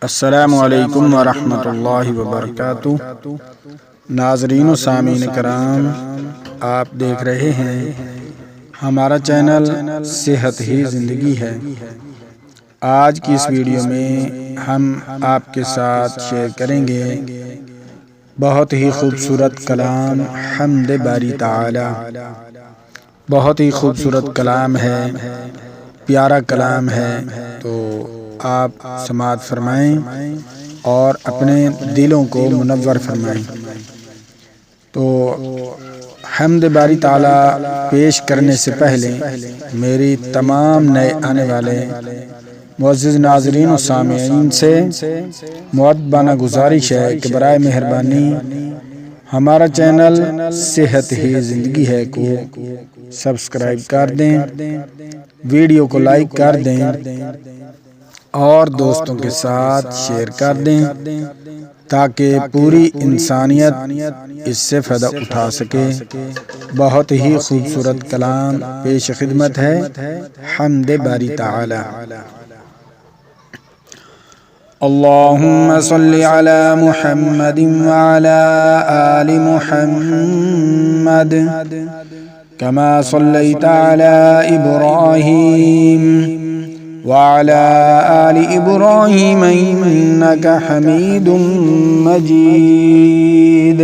السلام علیکم ورحمۃ اللہ وبرکاتہ۔ ناظرین و سامعین کرام، آپ دیکھ رہے ہیں ہمارا چینل صحت ہی زندگی ہے۔ آج کی اس ویڈیو میں ہم آپ کے ساتھ شیئر کریں گے بہت ہی خوبصورت کلام حمد باری تعالی۔ بہت ہی خوبصورت کلام ہے، پیارا کلام ہے، تو آپ سماعت فرمائیں اور اپنے دلوں کو منور فرمائیں۔ تو حمد باری تعالی پیش کرنے سے پہلے میری تمام نئے آنے والے معزز ناظرین و سامعین سے مؤدبانہ گزارش ہے کہ برائے مہربانی ہمارا چینل صحت ہی زندگی ہے کو سبسکرائب کر دیں، ویڈیو کو لائک کر دیں اور دوستوں کے ساتھ شیئر کر دیں تاکہ پوری انسانیت اس سے فائدہ اٹھا سکے۔ بہت ہی خوبصورت کلام پیش خدمت ہے حمد باری تعالی۔ اللہم صلی علی محمد وعلی آل محمد کما صلیت علی ابراہیم وعلى آل إبراهيم إنك حميد مجيد۔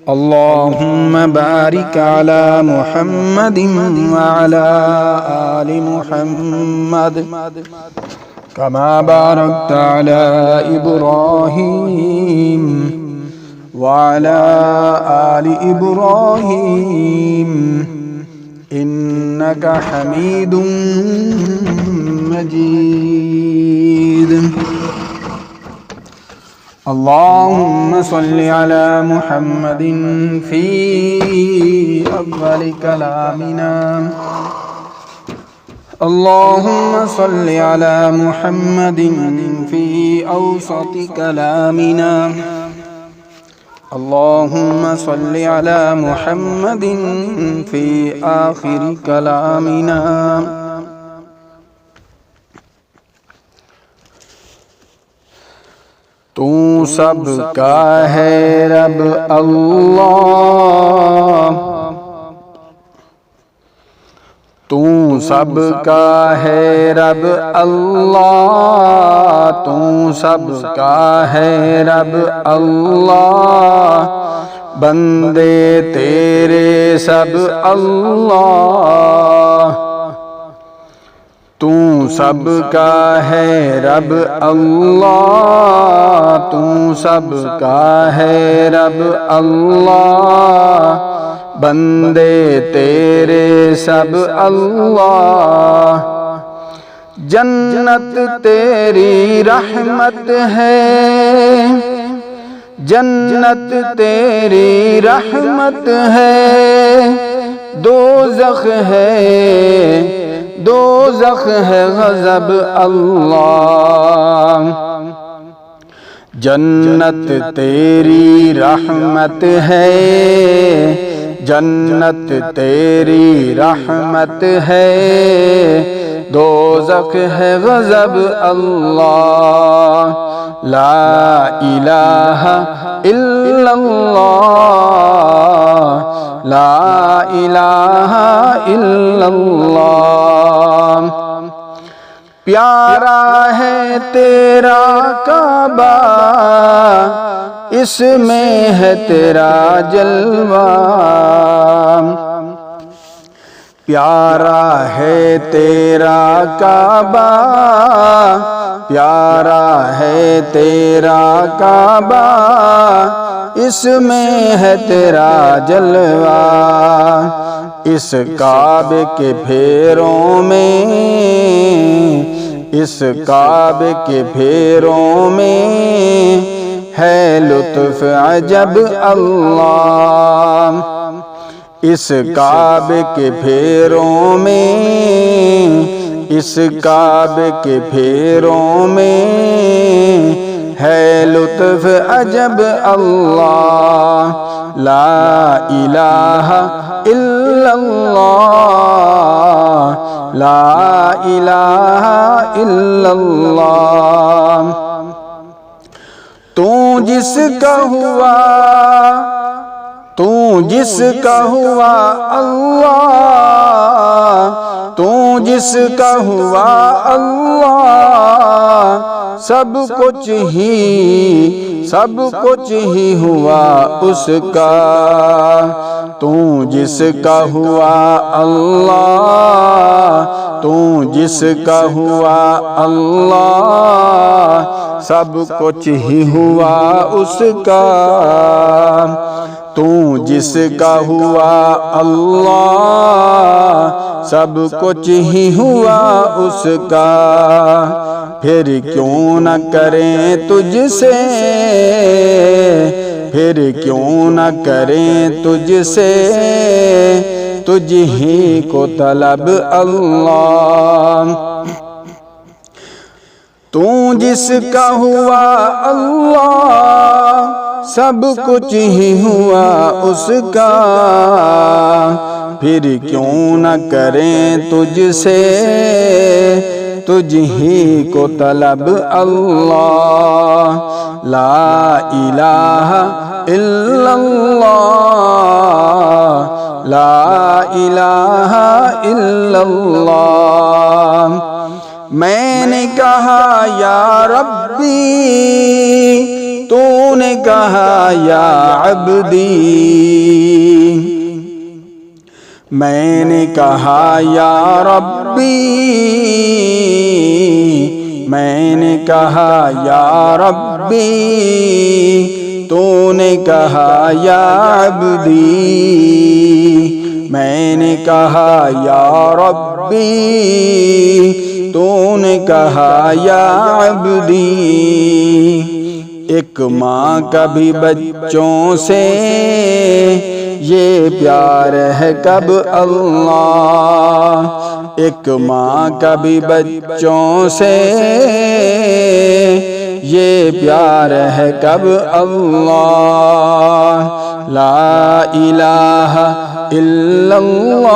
اللهم بارك على محمد وعلى آل محمد كما باركت على إبراهيم وعلى آل إبراهيم إنك حميد مجيد۔ اللهم صل على محمد في أول كلامنا، اللهم صل على محمد في أوسط كلامنا، اللهم صل على محمد في آخر كلامنا۔ تو سب کا ہے رب اللہ، تو سب کا ہے رب اللہ، تو سب کا ہے رب اللہ، بندے تیرے سب اللہ، تو سب کا ہے رب اللہ، تو سب کا ہے رب اللہ، بندے تیرے سب اللہ، جنت تیری رحمت ہے، جنت تیری رحمت ہے، دوزخ ہے، دوزخ ہے غضب اللہ، جنت تیری رحمت ہے، جنت تیری رحمت ہے، دوزخ ہے غضب اللہ، لا الہ الا اللہ، لا الہ الا اللہ، پیارا ہے تیرا کعبہ، اس میں ہے تیرا جلوہ، پیارا ہے تیرا کعبہ، پیارا ہے تیرا کعبہ، اس میں ہے تیرا جلوہ، اس کعبے کے پھیروں میں، اس کعبے کے پھیروں میں ہے لطف عجب اللہ، اس کعبے کے پھیروں میں، اس کعبے کے پھیروں میں ہے لطف عجب اللہ، لا الہ الا اللہ، لا الہ الا اللہ، تو جس کا ہوا اللہ، تو جس کا ہوا اللہ، سب کچھ ہی ہوا اس کا۔ تو جس کا ہوا اللہ، تو جس کا ہوا اللہ، سب کچھ ہی ہوا اس کا۔ تو جس کا ہوا اللہ، سب کچھ ہی ہوا اس کا۔ پھر کیوں نہ کریں تجھ سے، پھر کیوں نہ کریں تجھ سے، تجھ ہی کو طلب اللہ۔ تو جس کا ہوا اللہ، سب کچھ ہی ہوا اس کا۔ پھر کیوں نہ کریں تجھ سے، تجھ ہی کو طلب اللہ۔ لا الہ الا اللہ، لا الہ الا اللہ۔ میں نے کہا یا ربی، تو نے کہا یا عبدی۔ میں نے کہا یا ربی، میں نے کہا یا ربی، تو نے کہا یا عبدی۔ میں نے کہا یا ربی، تو نے کہا یا عبدی۔ ایک ماں کا بھی بچوں سے یہ پیار ہے کب اللہ، ایک ماں کا بھی بچوں سے یہ پیار ہے کب اللہ۔ لا الہ الا اللہ،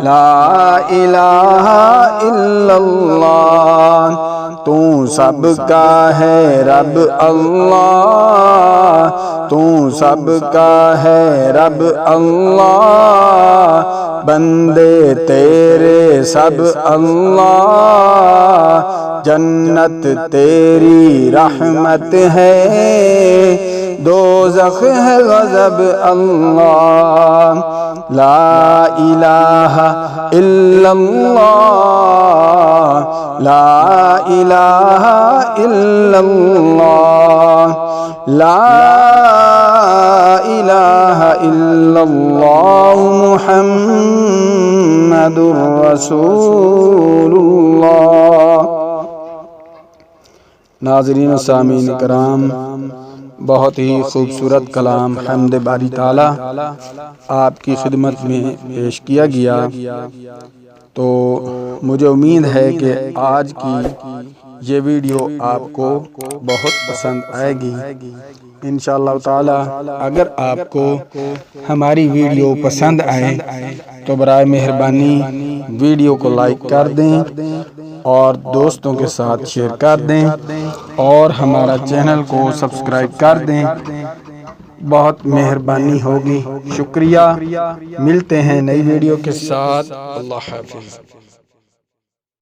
لا الہ الا اللہ۔ تو سب کا ہے رب اللہ، تو سب کا ہے رب اللہ، بندے تیرے سب اللہ، جنت تیری رحمت ہے، دوزخ ہے غضب اللہ۔ لا الہ الا اللہ، لا الہ الا اللہ، لا الہ الا اللہ، محمد رسول اللہ۔ ناظرین و سامعین کرام، بہت ہی خوبصورت کلام حمد باری تعالیٰ آپ کی خدمت میں پیش کیا گیا۔ تو مجھے امید ہے کہ آج کی یہ ویڈیو آپ کو بہت پسند آئے گی انشاءاللہ تعالی۔ اگر آپ کو ہماری ویڈیو پسند آئے تو برائے مہربانی ویڈیو کو لائک کر دیں اور دوستوں کے ساتھ شیئر کر دیں اور ہمارا چینل کو سبسکرائب کر دیں، بہت مہربانی ہوگی۔ شکریہ، ملتے ہیں نئی ویڈیو کے ساتھ۔ اللہ حافظ۔